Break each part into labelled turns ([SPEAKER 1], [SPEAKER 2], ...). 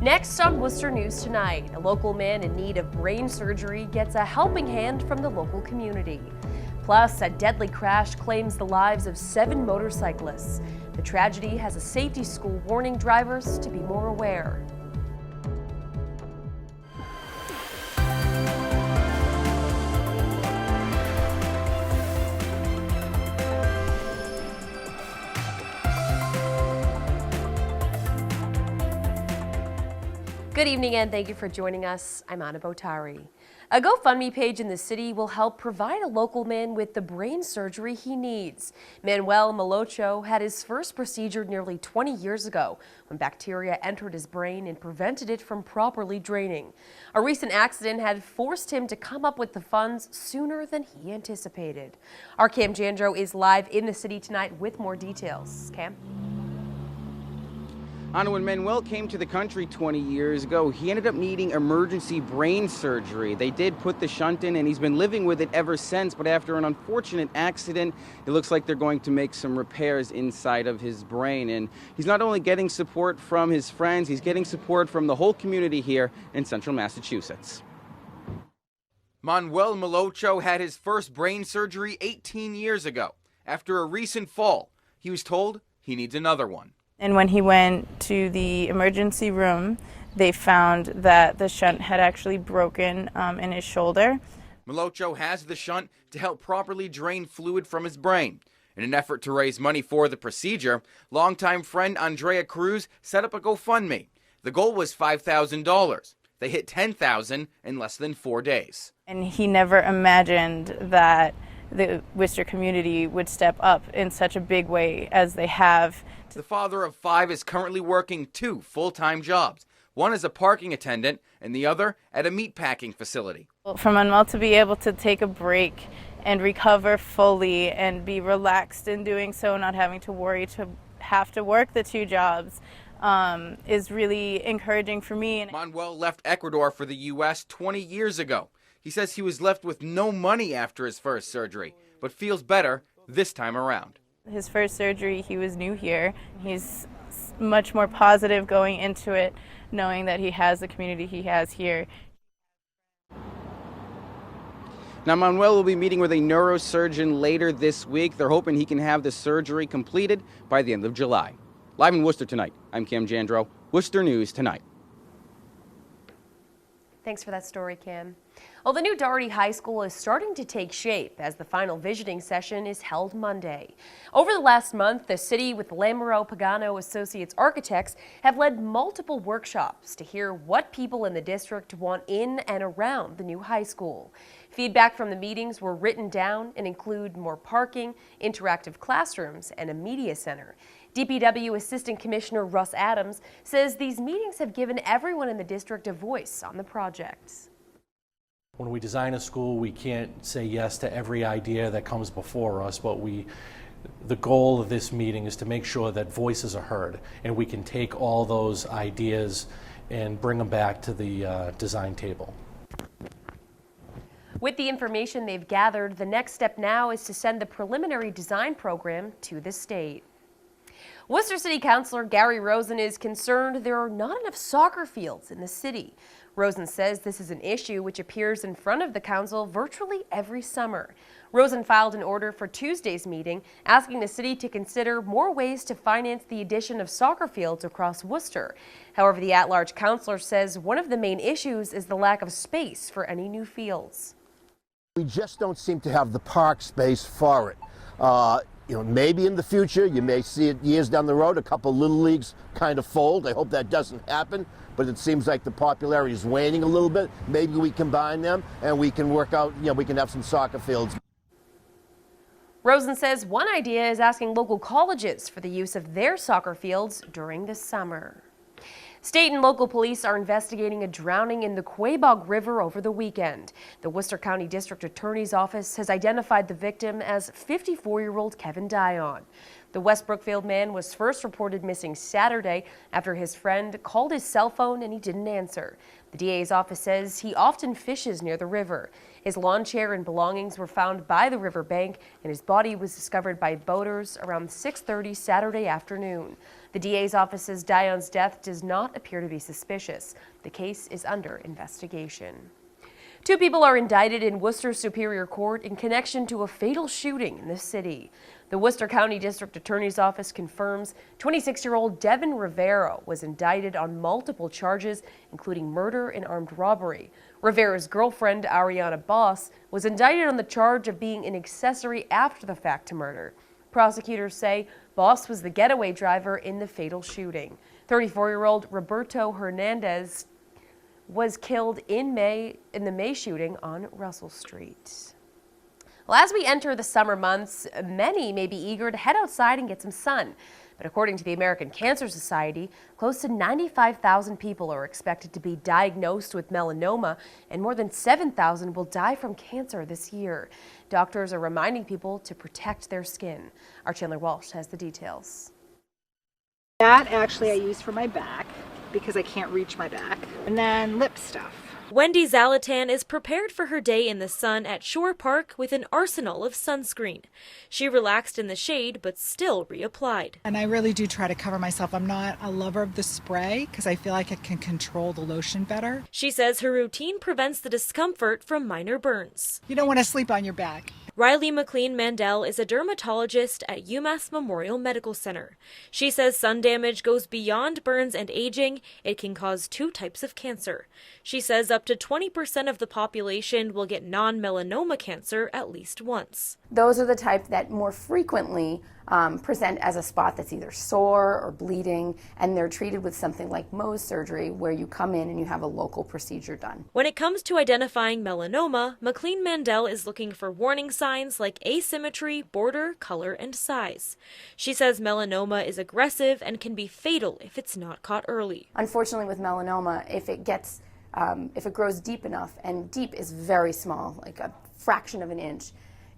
[SPEAKER 1] Next on Worcester News Tonight, a local man in need of brain surgery gets a helping hand from the local community. Plus, a deadly crash claims the lives of 7 motorcyclists. The tragedy has a safety school warning drivers to be more aware. Good evening and thank you for joining us. I'm Anna Botari. A GoFundMe page in the city will help provide a local man with the brain surgery he needs. Manuel Malocho had his first procedure nearly 20 years ago when bacteria entered his brain and prevented it from properly draining. A recent accident had forced him to come up with the funds sooner than he anticipated. Our Cam Jandro is live in the city tonight with more details. Cam?
[SPEAKER 2] Anna, when Manuel came to the country 20 years ago, he ended up needing emergency brain surgery. They did put the shunt in, and he's been living with it ever since. But after an unfortunate accident, it looks like they're going to make some repairs inside of his brain. And he's not only getting support from his friends, he's getting support from the whole community here in central Massachusetts. Manuel Malocho had his first brain surgery 18 years ago. After a recent fall, he was told he needs another one.
[SPEAKER 3] And when he went to the emergency room, they found that the shunt had actually broken in his shoulder.
[SPEAKER 2] Malocho has the shunt to help properly drain fluid from his brain. In an effort to raise money for the procedure, longtime friend Andrea Cruz set up a GoFundMe. The goal was $5,000. They hit $10,000 in less than 4 days.
[SPEAKER 3] And he never imagined that the Worcester community would step up in such a big way as they have.
[SPEAKER 2] The father of 5 is currently working 2 full-time jobs. One as a parking attendant and the other at a meatpacking facility.
[SPEAKER 3] For Manuel to be able to take a break and recover fully and be relaxed in doing so, not having to worry to have to work the 2 jobs, is really encouraging for me.
[SPEAKER 2] Manuel left Ecuador for the U.S. 20 years ago. He says he was left with no money after his first surgery, but feels better this time around.
[SPEAKER 3] His first surgery, he was new here. He's much more positive going into it, knowing that he has the community he has here.
[SPEAKER 2] Now, Manuel will be meeting with a neurosurgeon later this week. They're hoping he can have the surgery completed by the end of July. Live in Worcester tonight, I'm Cam Jandro, Worcester News Tonight.
[SPEAKER 1] Thanks for that story, Cam. Well, the new Doherty High School is starting to take shape as the final visioning session is held Monday. Over the last month, the city with Lamoureux Pagano Associates Architects have led multiple workshops to hear what people in the district want in and around the new high school. Feedback from the meetings were written down and include more parking, interactive classrooms, and a media center. DPW Assistant Commissioner Russ Adams says these meetings have given everyone in the district a voice on the projects.
[SPEAKER 4] When we design a school, we can't say yes to every idea that comes before us, but the goal of this meeting is to make sure that voices are heard and we can take all those ideas and bring them back to the design table.
[SPEAKER 1] With the information they've gathered, the next step now is to send the preliminary design program to the state. Worcester City Councilor Gary Rosen is concerned there are not enough soccer fields in the city. Rosen says this is an issue which appears in front of the council virtually every summer. Rosen filed an order for Tuesday's meeting asking the city to consider more ways to finance the addition of soccer fields across Worcester. However, the at-large councilor says one of the main issues is the lack of space for any new fields.
[SPEAKER 5] We just don't seem to have the park space for it. Maybe in the future, you may see it years down the road, a couple little leagues kind of fold. I hope that doesn't happen, but it seems like the popularity is waning a little bit. Maybe we combine them and we can work out, we can have some soccer fields.
[SPEAKER 1] Rosen says one idea is asking local colleges for the use of their soccer fields during the summer. State and local police are investigating a drowning in the Quabog River over the weekend. The Worcester County District Attorney's Office has identified the victim as 54-year-old Kevin Dion. The West Brookfield man was first reported missing Saturday after his friend called his cell phone and he didn't answer. The DA's office says he often fishes near the river. His lawn chair and belongings were found by the riverbank, and his body was discovered by boaters around 6:30 Saturday afternoon. The DA's office says Dion's death does not appear to be suspicious. The case is under investigation. 2 people are indicted in Worcester Superior Court in connection to a fatal shooting in the city. The Worcester County District Attorney's Office confirms 26-year-old Devin Rivera was indicted on multiple charges, including murder and armed robbery. Rivera's girlfriend, Ariana Boss, was indicted on the charge of being an accessory after the fact to murder. Prosecutors say Boss was the getaway driver in the fatal shooting. 34-year-old Roberto Hernandez was killed in the May shooting on Russell Street. Well, as we enter the summer months, many may be eager to head outside and get some sun. But according to the American Cancer Society, close to 95,000 people are expected to be diagnosed with melanoma, and more than 7,000 will die from cancer this year. Doctors are reminding people to protect their skin. Our Chandler Walsh has the details.
[SPEAKER 6] That actually I use for my back because I can't reach my back. And then lip stuff.
[SPEAKER 7] Wendy Zalatan is prepared for her day in the sun at Shore Park with an arsenal of sunscreen. She relaxed in the shade, but still reapplied.
[SPEAKER 6] And I really do try to cover myself. I'm not a lover of the spray because I feel like it can control the lotion better.
[SPEAKER 7] She says her routine prevents the discomfort from minor burns.
[SPEAKER 6] You don't want to sleep on your back.
[SPEAKER 7] Riley McLean Mandel is a dermatologist at UMass Memorial Medical Center. She says sun damage goes beyond burns and aging. It can cause 2 types of cancer. She says up to 20% of the population will get non-melanoma cancer at least once.
[SPEAKER 8] Those are the type that more frequently present as a spot that's either sore or bleeding, and they're treated with something like Mohs surgery, where you come in and you have a local procedure done.
[SPEAKER 7] When it comes to identifying melanoma, McLean Mandel is looking for warning signs like asymmetry, border, color, and size. She says melanoma is aggressive and can be fatal if it's not caught early.
[SPEAKER 8] Unfortunately, with melanoma, if it grows deep enough, and deep is very small, like a fraction of an inch,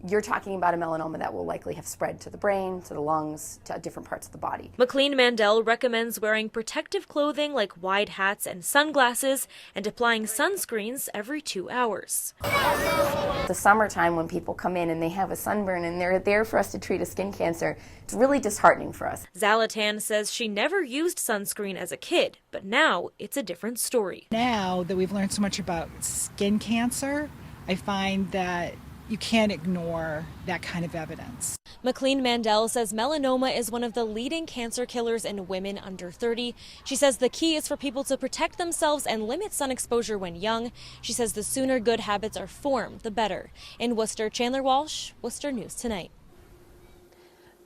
[SPEAKER 8] you're talking about a melanoma that will likely have spread to the brain, to the lungs, to different parts of the body.
[SPEAKER 7] McLean Mandel recommends wearing protective clothing like wide hats and sunglasses and applying sunscreens every 2 hours.
[SPEAKER 8] The summertime, when people come in and they have a sunburn and they're there for us to treat a skin cancer, it's really disheartening for us.
[SPEAKER 7] Zalatan says she never used sunscreen as a kid, but now it's a different story.
[SPEAKER 6] Now that we've learned so much about skin cancer, I find that you can't ignore that kind of evidence.
[SPEAKER 7] McLean Mandel says melanoma is one of the leading cancer killers in women under 30. She says the key is for people to protect themselves and limit sun exposure when young. She says the sooner good habits are formed, the better. In Worcester, Chandler Walsh, Worcester News Tonight.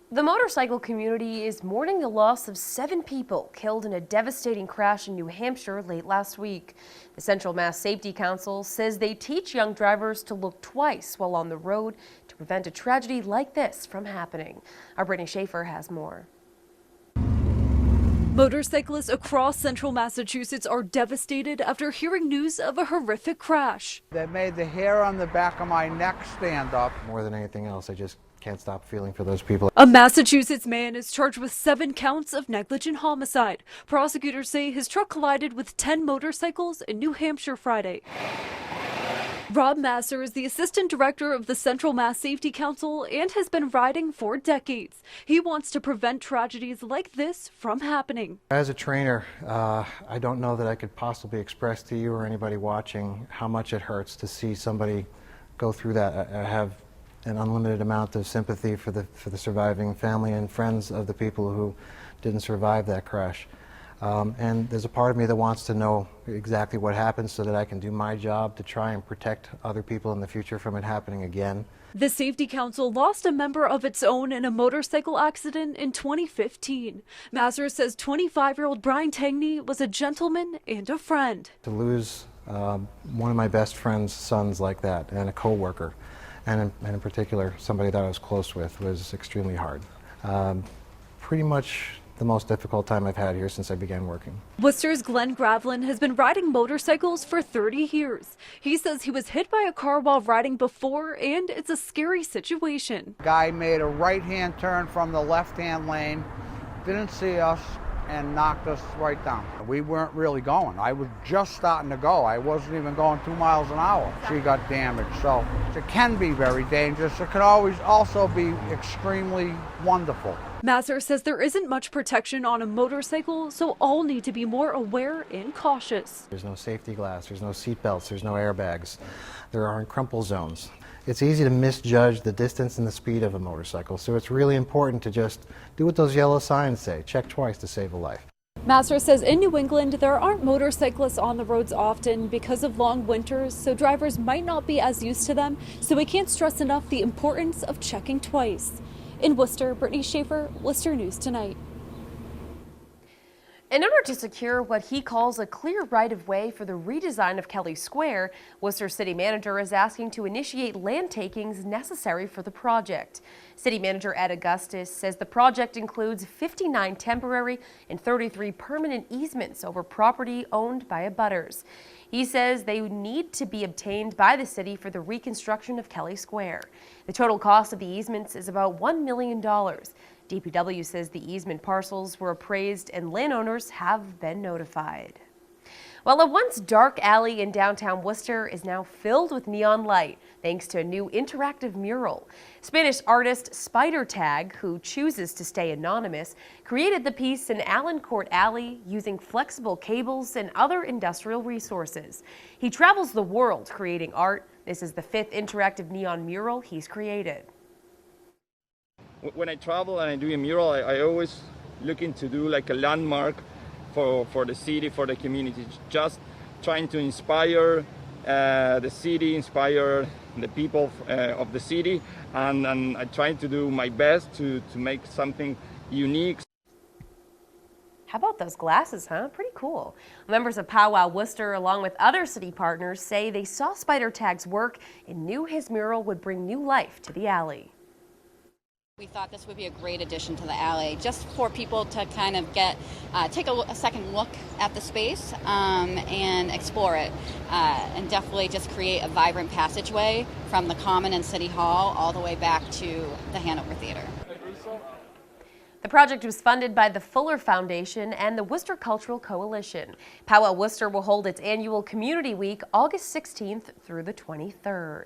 [SPEAKER 1] The motorcycle community is mourning the loss of 7 people killed in a devastating crash in New Hampshire late last week. The Central Mass Safety Council says they teach young drivers to look twice while on the road to prevent a tragedy like this from happening. Our Brittany Schaefer has more.
[SPEAKER 9] Motorcyclists across central Massachusetts are devastated after hearing news of a horrific crash.
[SPEAKER 10] That made the hair on the back of my neck stand up.
[SPEAKER 11] More than anything else, I just can't stop feeling for those people.
[SPEAKER 9] A Massachusetts man is charged with 7 counts of negligent homicide. Prosecutors say his truck collided with 10 motorcycles in New Hampshire Friday. Rob Masser is the assistant director of the Central Mass Safety Council and has been riding for decades. He wants to prevent tragedies like this from happening.
[SPEAKER 11] As a trainer, I don't know that I could possibly express to you or anybody watching how much it hurts to see somebody go through that. I have an unlimited amount of sympathy for the surviving family and friends of the people who didn't survive that crash. And there's a part of me that wants to know exactly what happened so that I can do my job to try and protect other people in the future from it happening again.
[SPEAKER 9] The Safety Council lost a member of its own in a motorcycle accident in 2015. Masser says 25-year-old Brian Tangney was a gentleman and a friend.
[SPEAKER 11] To lose one of my best friend's sons like that, and a co-worker, and in particular somebody that I was close with, was extremely hard. Pretty much the most difficult time I've had here since I began working.
[SPEAKER 9] Worcester's Glenn Gravlin has been riding motorcycles for 30 years. He says he was hit by a car while riding before, and it's a scary situation.
[SPEAKER 10] Guy made a right-hand turn from the left-hand lane, didn't see us, and knocked us right down. We weren't really going. I was just starting to go. I wasn't even going 2 miles an hour. She got damaged. So it can be very dangerous. It can always also be extremely wonderful.
[SPEAKER 9] Masser says there isn't much protection on a motorcycle, so all need to be more aware and cautious.
[SPEAKER 11] There's no safety glass, there's no seat belts, there's no airbags, there aren't crumple zones. It's easy to misjudge the distance and the speed of a motorcycle, so it's really important to just do what those yellow signs say. Check twice to save a life.
[SPEAKER 9] Masser says in New England there aren't motorcyclists on the roads often because of long winters, so drivers might not be as used to them, so we can't stress enough the importance of checking twice. In Worcester, Brittany Schaefer, Worcester News Tonight.
[SPEAKER 1] In order to secure what he calls a clear right-of-way for the redesign of Kelley Square, Worcester City Manager is asking to initiate land takings necessary for the project. City Manager Ed Augustus says the project includes 59 temporary and 33 permanent easements over property owned by abutters. He says they need to be obtained by the city for the reconstruction of Kelley Square. The total cost of the easements is about $1 million. DPW says the easement parcels were appraised and landowners have been notified. Well, a once dark alley in downtown Worcester is now filled with neon light thanks to a new interactive mural. Spanish artist Spider Tag, who chooses to stay anonymous, created the piece in Allen Court Alley using flexible cables and other industrial resources. He travels the world creating art. This is the 5th interactive neon mural he's created.
[SPEAKER 12] When I travel and I do a mural, I always looking to do like a landmark for the city, for the community, just trying to inspire the city, inspire the people of the city, and I'm trying to do my best to make something unique.
[SPEAKER 1] How about those glasses, huh? Pretty cool. Members of Powwow Worcester, along with other city partners, say they saw Spider Tag's work and knew his mural would bring new life to the alley.
[SPEAKER 13] We thought this would be a great addition to the alley, just for people to kind of take a second look at the space and explore it, and definitely just create a vibrant passageway from the Common and City Hall all the way back to the Hanover Theater.
[SPEAKER 1] The project was funded by the Fuller Foundation and the Worcester Cultural Coalition. Powwow Worcester will hold its annual Community Week August 16th through the 23rd.